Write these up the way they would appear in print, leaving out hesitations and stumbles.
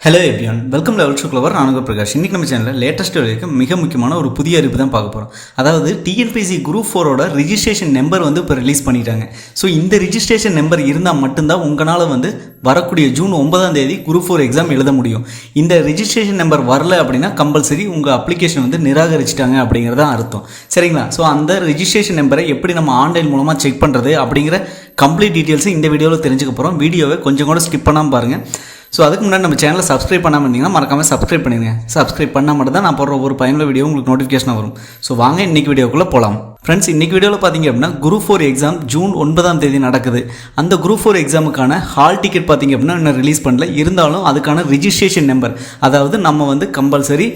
Hello everyone, welcome level to clover. நான் உங்கள் பிரகாஷ். இன்றைக்கி நம்ம சேனலில் லேட்டஸ்ட் வரைக்கும் மிக முக்கியமான ஒரு புதிய அறிவிப்பு தான் பார்க்க போகிறோம். அதாவது டிஎன்பிஎஸ்சி குரூப் 4ஓட ரிஜிஸ்ட்ரேஷன் நம்பர் வந்து இப்போ ரிலீஸ் பண்ணிட்டாங்க. ஸோ இந்த ரிஜிஸ்ட்ரேஷன் நம்பர் இருந்தால் மட்டும்தான் உங்களால் வந்து வரக்கூடிய ஜூன் 9ஆம் தேதி குரூப் 4 எக்ஸாம் எழுத முடியும். இந்த ரிஜிஸ்ட்ரேஷன் நம்பர் வரல அப்படின்னா கம்பல்சரி உங்கள் அப்ளிகேஷன் வந்து நிராகரிச்சிட்டாங்க அப்படிங்கிறதான் அர்த்தம். சரிங்களா? ஸோ அந்த ரிஜிஸ்ட்ரேஷன் நம்பரை எப்படி நம்ம ஆன்லைன் மூலமாக செக் பண்ணுறது அப்படிங்கிற கம்ப்ளீட் டீட்டெயில்ஸை இந்த வீடியோவில் தெரிஞ்சுக்க போகிறோம். வீடியோவை கொஞ்சம் கூட ஸ்கிப் பண்ணாமல் பாருங்கள். ஸோ அதுக்கு முன்னாடி நம்ம சேனலை சப்ஸ்கிரைப் பண்ணாமல் இருந்தீங்கன்னா மறக்காமல் சப்ஸ்கிரைப் பண்ணிடுங்க. சப்ஸ்கிரைப் பண்ணால் மட்டும் தான் நான் போடுற ஒரு பயனுள்ள வீடியோ உங்களுக்கு நோட்டிஃபிகேஷன் வரும். ஸோ வாங்க இன்றைக்கி வீடியோக்குள்ளே போகலாம். ஃப்ரெண்ட்ஸ், இன்றைக்கி வீடியோவில் பார்த்தீங்க அப்படின்னா குரூப் 4 எக்ஸாம் ஜூன் 9ஆம் தேதி நடக்குது. அந்த குரூப் 4 எக்ஸாமுக்கான ஹால் டிக்கெட் பார்த்தீங்க அப்படின்னா இன்னும் ரிலீஸ் பண்ணல. இருந்தாலும் அதுக்கான ரிஜிஸ்ட்ரேஷன் நம்பர், அதாவது நம்ம வந்து கம்பல்சரி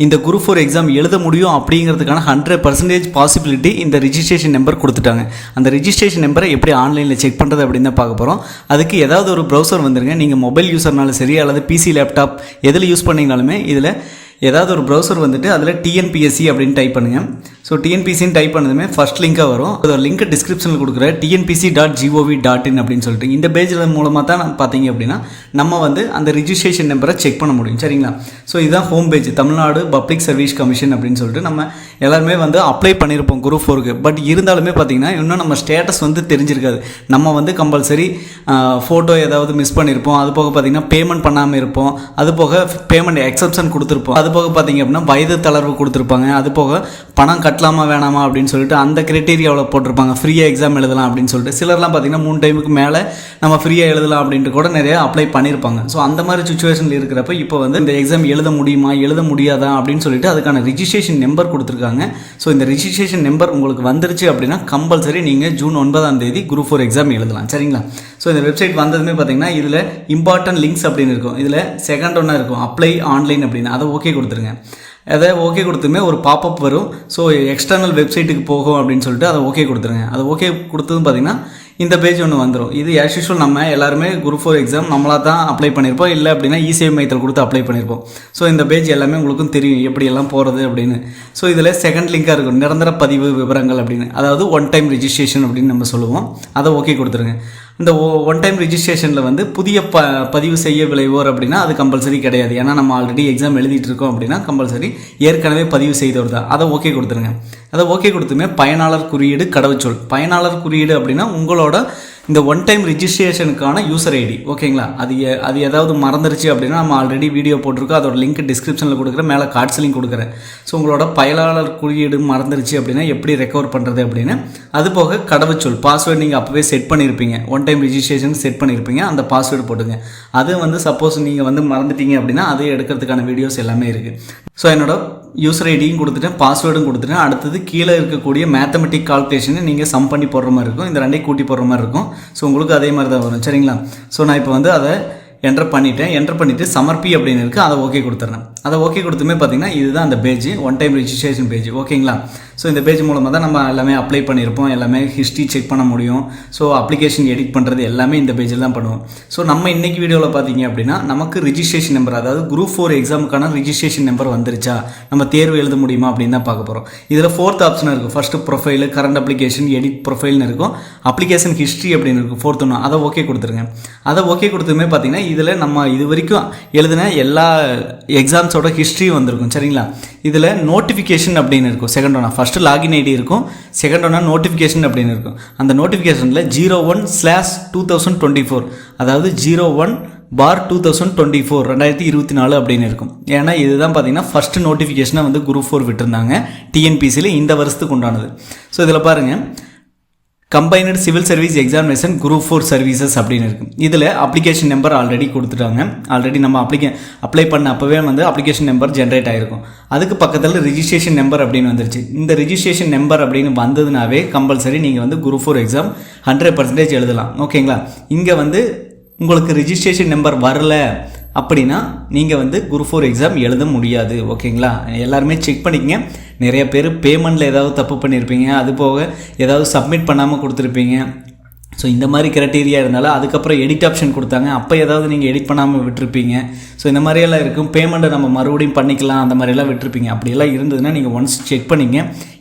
இந்த குரூப் 4 எக்ஸாம் எழுத முடியும் அப்படிங்கிறதுக்கான 100% பாசிபிலிட்டி இந்த ரிஜிஸ்ட்ரேஷன் நம்பர் கொடுத்துட்டாங்க. அந்த ரிஜிஸ்ட்ரேஷன் நம்பரை எப்படி ஆன்லைனில் செக் பண்ணுறது அப்படின்னு தான் பார்க்க போகிறோம். அதுக்கு ஏதாவது ஒரு ப்ரௌசர் வந்துருங்க. நீங்கள் மொபைல் யூஸர்னாலும் சரி அல்லது பிசி லேப்டாப் எதில் யூஸ் பண்ணிங்கனாலுமே இதில் ஏதாவது ஒரு ப்ரௌசர் வந்துட்டு அதில் டிஎன்பிஎஸ்சி அப்படின்னு டைப் பண்ணுங்கள். ஸோ டிஎன்பிசின்னு டைப் பண்ணதுமே ஃபஸ்ட் லிங்காக வரும். அதோட லிங்க் டிஸ்கிரிப்ஷனில் கொடுக்குற tnpc.gov.in அப்படின்னு சொல்லிட்டு இந்த பேஜில் மூலமாக தான் பார்த்தீங்க அப்படின்னா நம்ம வந்து அந்த ரிஜிஸ்ட்ரேஷன் நம்பரை செக் பண்ண முடியும். சரிங்களா? ஸோ இதுதான் home page, Tamil Nadu public service commission அப்படின்னு சொல்லிட்டு நம்ம எல்லாருமே வந்து அப்ளை பண்ணியிருப்போம் குரூப் 4க்கு. பட் இருந்தாலுமே பார்த்தீங்கன்னா இன்னும் நம்ம ஸ்டேட்டஸ் வந்து தெரிஞ்சிருக்காது. நம்ம வந்து கம்பல்சரி ஃபோட்டோ ஏதாவது மிஸ் பண்ணியிருப்போம். அது போக பார்த்தீங்கன்னா பேமெண்ட் பண்ணாமல் இருப்போம். அது போக பேமெண்ட் எக்ஸப்ஷன் கொடுத்துருப்போம். அது போக பார்த்தீங்க அப்படின்னா வயது தளர்வு கொடுத்துருப்பாங்க. அது போக பணம் கட்டலாமா வேணாமா அப்படின்னு சொல்லிட்டு அந்த கிரைட்டீரியாவில் போட்டிருப்பாங்க. ஃப்ரீயாக எக்ஸாம் எழுதலாம் அப்படின்னு சொல்லிட்டு சிலர்லாம் பார்த்தீங்கன்னா 3 டைமுக்கு மேலே நம்ம ஃப்ரீயாக எழுதலாம் அப்படின்ட்டு கூட நிறைய அப்ளை பண்ணியிருப்பாங்க. ஸோ அந்த மாதிரி சுச்சுவேஷனில் இருக்கிறப்ப இப்போ வந்து இந்த எக்ஸாம் எழுத முடியுமா எழுத முடியாதா அப்படின்னு சொல்லிட்டு அதுக்கான ரிஜிஸ்ட்ரேஷன் நம்பர் கொடுத்துருக்காங்க. ஸோ இந்த ரிஜிஸ்ட்ரேஷன் நம்பர் உங்களுக்கு வந்துருச்சு அப்படின்னா கம்பல்சரி நீங்கள் ஜூன் 9ஆம் தேதி குரூப் 4 எக்ஸாம் எழுதலாம். சரிங்களா? ஸோ இந்த வெப்சைட் வந்ததுமே பார்த்தீங்கன்னா இதில் இம்பார்ட்டன்ட் லிங்க்ஸ் அப்படின்னு இருக்கும். இதில் செகண்ட் ஒன்றா இருக்கும் அப்ளை ஆன்லைன் அப்படின்னு, அதை ஓகே கொடுத்துருங்க. அதை ஓகே கொடுத்துமே ஒரு பாப்அப் வரும். ஸோ எக்ஸ்டர்னல் வெப்சைட்டுக்கு போகும் அப்படின்னு சொல்லிட்டு அதை ஓகே கொடுத்துருங்க. அதை ஓகே கொடுத்ததும் பார்த்தீங்கன்னா இந்த பேஜ் ஒன்று வந்துடும். இது ஆஸ் யூஷுவல் நம்ம எல்லாருமே குரூப் 4 எக்ஸாம் நம்மளாக தான் அப்ளை பண்ணியிருப்போம். இல்லை அப்படின்னா இசேவை மையத்தில் கொடுத்து அப்ளை பண்ணியிருப்போம். ஸோ இந்த பேஜ் எல்லாமே உங்களுக்கும் தெரியும் எப்படியெல்லாம் போகிறது அப்படின்னு. ஸோ இதில் செகண்ட் லிங்காக இருக்கும் நிரந்தர பதிவு விவரங்கள் அப்படின்னு, அதாவது ஒன் டைம் ரிஜிஸ்ட்ரேஷன் அப்படின்னு நம்ம சொல்லுவோம். அதை ஓகே கொடுத்துருங்க. இந்த ஒன் டைம் ரிஜிஸ்ட்ரேஷனில் வந்து புதிய பதிவு செய்ய விளைவோர் அப்படின்னா அது கம்பல்சரி கிடையாது. ஏன்னா நம்ம ஆல்ரெடி எக்ஸாம் எழுதிட்டு இருக்கோம் அப்படின்னா கம்பல்சரி ஏற்கனவே பதிவு செய்தவர் தான். அதை ஓகே கொடுத்துருங்க. அதை ஓகே கொடுத்துமே பயனாளர் குறியீடு கடவுச்சொல். பயனாளர் குறியீடு அப்படின்னா உங்களோட இந்த ஒன் டைம் ரிஜிஸ்ட்ரேஷனுக்கான யூசர் ஐடி. ஓகேங்களா? அது ஏதாவது மறந்துருச்சு அப்படின்னா நம்ம ஆல்ரெடி வீடியோ போட்டிருக்கோம். அதோட லிங்க் டிஸ்கிரிப்ஷனில் கொடுக்குறேன், மேலே கார்ட்ஸ் லிங்க் கொடுக்குறேன். ஸோ உங்களோட பயனாளர் குறியீடு மறந்துருச்சு அப்படின்னா எப்படி ரெக்கவர் பண்ணுறது அப்படின்னு, அது போக கடவுச்சொல் பாஸ்வேர்டு நீங்கள் அப்போவே செட் பண்ணியிருப்பீங்க. ஒன் டைம் ரிஜிஸ்ட்ரேஷன் செட் பண்ணியிருப்பீங்க. அந்த பாஸ்வேர்டு போட்டுங்க. அது வந்து சப்போஸ் நீங்கள் வந்து மறந்துட்டீங்க அப்படின்னா அதை எடுக்கிறதுக்கான வீடியோஸ் எல்லாமே இருக்குது. ஸோ என்னோட யூசர் ஐடியும் கொடுத்துட்டேன், பாஸ்வேர்டும் கொடுத்துட்டேன். அடுத்தது கீழே இருக்கக்கூடிய மேத்தமெட்டிக் கால்குலேஷனை நீங்கள் சம் பண்ணி போடுற மாதிரி இருக்கும். இந்த ரெண்டையும் கூட்டி போடுற மாதிரி இருக்கும். ஸோ உங்களுக்கு அதே மாதிரி தான் வரும். சரிங்களா? ஸோ நான் இப்போ வந்து அதை என்டர் பண்ணிவிட்டு சமர்ப்பி அப்படின்னு இருக்குது. அதை ஓகே கொடுத்துட்றேன். அதை ஓகே கொடுத்துமே பார்த்தீங்கன்னா இதுதான் அந்த page, one time registration page. ஓகேங்களா? ஸோ இந்த பேஜ் மூலமாக தான் நம்ம எல்லாமே அப்ளை பண்ணியிருப்போம். எல்லாமே ஹிஸ்ட்ரி செக் பண்ண முடியும். ஸோ அப்ளிகேஷன் எடிட் பண்ணுறது எல்லாமே இந்த பேஜில் தான் பண்ணுவோம். ஸோ நம்ம இன்றைக்கி வீடியோவில் பார்த்தீங்க அப்படின்னா நமக்கு ரிஜிஸ்ட்ரேஷன் நம்பர், அதாவது குரூப் 4 எக்ஸாமுக்கான ரிஜிஸ்ட்ரேஷன் நம்பர் வந்துருச்சா, நம்ம தேர்வு எழுத முடியுமா அப்படின்னு தான் பார்க்க போகிறோம். இதில் 4th ஆப்ஷன் இருக்கும். First profile, current application, edit ப்ரொஃபைல்னு இருக்கும். அப்ளிகேஷன் ஹிஸ்ட்ரி அப்படின்னு இருக்கும் 4th ஒன்று. அதை ஓகே கொடுத்துருங்க. அதை ஓகே கொடுத்துமே பார்த்தீங்கன்னா இதில் நம்ம இது வரைக்கும் எழுதின எல்லா எக்ஸாம்ஸோட ஹிஸ்ட்ரி வந்திருக்கும். சரிங்களா? இதில் நோட்டிஃபிகேஷன் அப்படின்னு இருக்கும். செகண்ட் ஒன்றா ஃபஸ்ட்டு லாகின் ஐடி இருக்கும். செகண்ட் ஒன்றா நோட்டிஃபிகேஷன் அப்படின்னு இருக்கும். அந்த நோட்டிஃபிகேஷனில் 01/2024, அதாவது 01/2024 2024 அப்படின்னு இருக்கும். ஏன்னா இதுதான் பார்த்தீங்கன்னா ஃபஸ்ட்டு நோட்டிஃபிகேஷனை வந்து குரூப் 4 விட்டுருந்தாங்க டிஎன்பிசியில் இந்த வருஷத்துக்கு உண்டானது. ஸோ இதில் பாருங்கள், combined civil service examination group 4 services அப்படின்னு இருக்குது. இதில் அப்ளிகேஷன் நம்பர் ஆல்ரெடி கொடுத்துட்டாங்க. ஆல்ரெடி நம்ம அப்ளை பண்ண அப்போவே வந்து அப்ளிகேஷன் நம்பர் ஜென்ரேட் ஆகிருக்கும். அதுக்கு பக்கத்தில் ரிஜிஸ்ட்ரேஷன் நம்பர் அப்படின்னு வந்துருச்சு. இந்த ரிஜிஸ்ட்ரேஷன் நம்பர் அப்படின்னு வந்ததுனாவே கம்பல்சரி நீங்கள் வந்து குரூப் 4 எக்ஸாம் 100% எழுதலாம். ஓகேங்களா? இங்கே வந்து உங்களுக்கு ரிஜிஸ்ட்ரேஷன் நம்பர் வரல அப்படின்னா நீங்கள் வந்து குரூப் 4 எக்ஸாம் எழுத முடியாது. ஓகேங்களா? எல்லாருமே செக் பண்ணிக்கங்க. நிறைய பேர் பேமெண்ட்டில் ஏதாவது தப்பு பண்ணியிருப்பீங்க. அது போக ஏதாவது சப்மிட் பண்ணாமல் கொடுத்துருப்பீங்க. ஸோ இந்த மாதிரி கிரைட்டீரியா இருந்தாலும் அதுக்கப்புறம் எடிட் ஆப்ஷன் கொடுத்தாங்க, அப்போ ஏதாவது நீங்கள் எடிட் பண்ணாமல் விட்டுருப்பீங்க. ஸோ இந்த மாதிரியெல்லாம் இருக்கும். பேமெண்ட்டை நம்ம மறுபடியும் பண்ணிக்கலாம் அந்த மாதிரியெல்லாம் விட்டுருப்பீங்க. அப்படியெல்லாம் இருந்ததுன்னா நீங்கள் ஒன்ஸ் செக் பண்ணிங்க.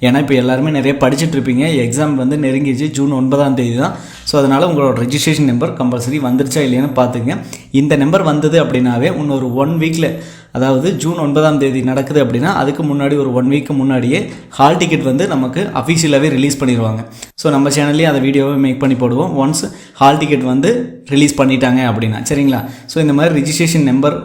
ஏன்னா இப்போ எல்லாருமே நிறைய படிச்சுட்டு இருப்பீங்க. எக்ஸாம் வந்து நெருங்கிச்சு. ஜூன் 9ஆம் தேதி தான் ஸோ அதனால் உங்களோட ரெஜிஸ்ட்ரேஷன் நம்பர் கம்பல்சரி வந்துருச்சா இல்லையான்னு பார்த்துங்க. இந்த நம்பர் வந்தது அப்படின்னாவே இன்னொரு 1 வீக்கில், அதாவது ஜூன் 9ஆம் தேதி நடக்குது அப்படின்னா அதுக்கு முன்னாடி ஒரு 1 வீக்கு முன்னாடியே ஹால் டிக்கெட் வந்து நமக்கு அஃபிஷியலாகவே ரிலீஸ் பண்ணிடுவாங்க. ஸோ நம்ம சேனல்லேயே அந்த வீடியோவை மேக் பண்ணி போடுவோம் ஒன்ஸ் ஹால் டிக்கெட் வந்து ரிலீஸ் பண்ணிட்டாங்க அப்படின்னா, சரிங்களா? ஸோ இந்த மாதிரி ரிஜிஸ்ட்ரேஷன் நம்பர்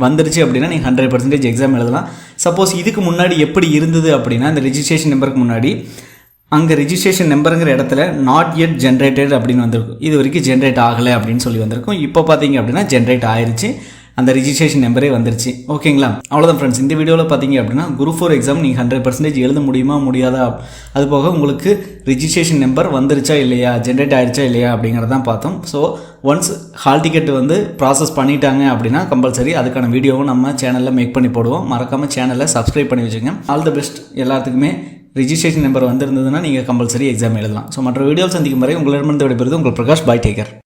வந்துருச்சு அப்படின்னா நீங்கள் 100% எக்ஸாம் எழுதலாம். சப்போஸ் இதுக்கு முன்னாடி எப்படி இருந்தது அப்படின்னா, இந்த ரிஜிஸ்ட்ரேஷன் நம்பருக்கு முன்னாடி அங்கே ரிஜிஸ்ட்ரேஷன் நம்பருங்கிற இடத்துல நாட் yet ஜென்ரேட்டட் அப்படின்னு வந்திருக்கும். இது வரைக்கும் ஜென்ரேட் ஆகலை அப்படின்னு சொல்லி வந்திருக்கும். இப்போ பார்த்தீங்க அப்படின்னா ஜென்ரேட் ஆயிடுச்சு, அந்த ரிஜிஸ்ட்ரேஷன் நம்பரே வந்துருச்சு. ஓகேங்களா? அவ்வளோதான் ஃப்ரெண்ட்ஸ். இந்த வீடியோவில் பார்த்தீங்க அப்படின்னா குரூப் 4 எக்ஸாம் நீங்கள் 100% எழுத முடியுமா முடியாதா, அது போக உங்களுக்கு ரிஜிஸ்ட்ரேஷன் நம்பர் வந்துருச்சா இல்லையா, ஜென்ரேட் ஆகிடுச்சா இல்லையா அப்படிங்கிறதான் பார்த்தோம். ஸோ ஒன்ஸ் ஹால் டிக்கெட் வந்து ப்ராசஸ் பண்ணிட்டாங்க அப்படின்னா கம்பல்சரி அதுக்கான வீடியோவும் நம்ம சேனலில் மேக் பண்ணி போடுவோம். மறக்காமல் சேனலை சப்ஸ்கிரைப் பண்ணி வச்சுங்க. ஆல் தி பெஸ்ட் எல்லாத்துக்குமே. ரிஜிஸ்ட்ரேஷன் நம்பர் வந்திருந்ததுன்னா நீங்கள் கம்பல்சரி எக்ஸாம் எழுதலாம். ஸோ மற்ற வீடியோவில் சந்திக்கும் வரை உங்களிடமிருந்து விடைபெறுவது உங்கள் பிரகாஷ். பாய், டேக் கேர்.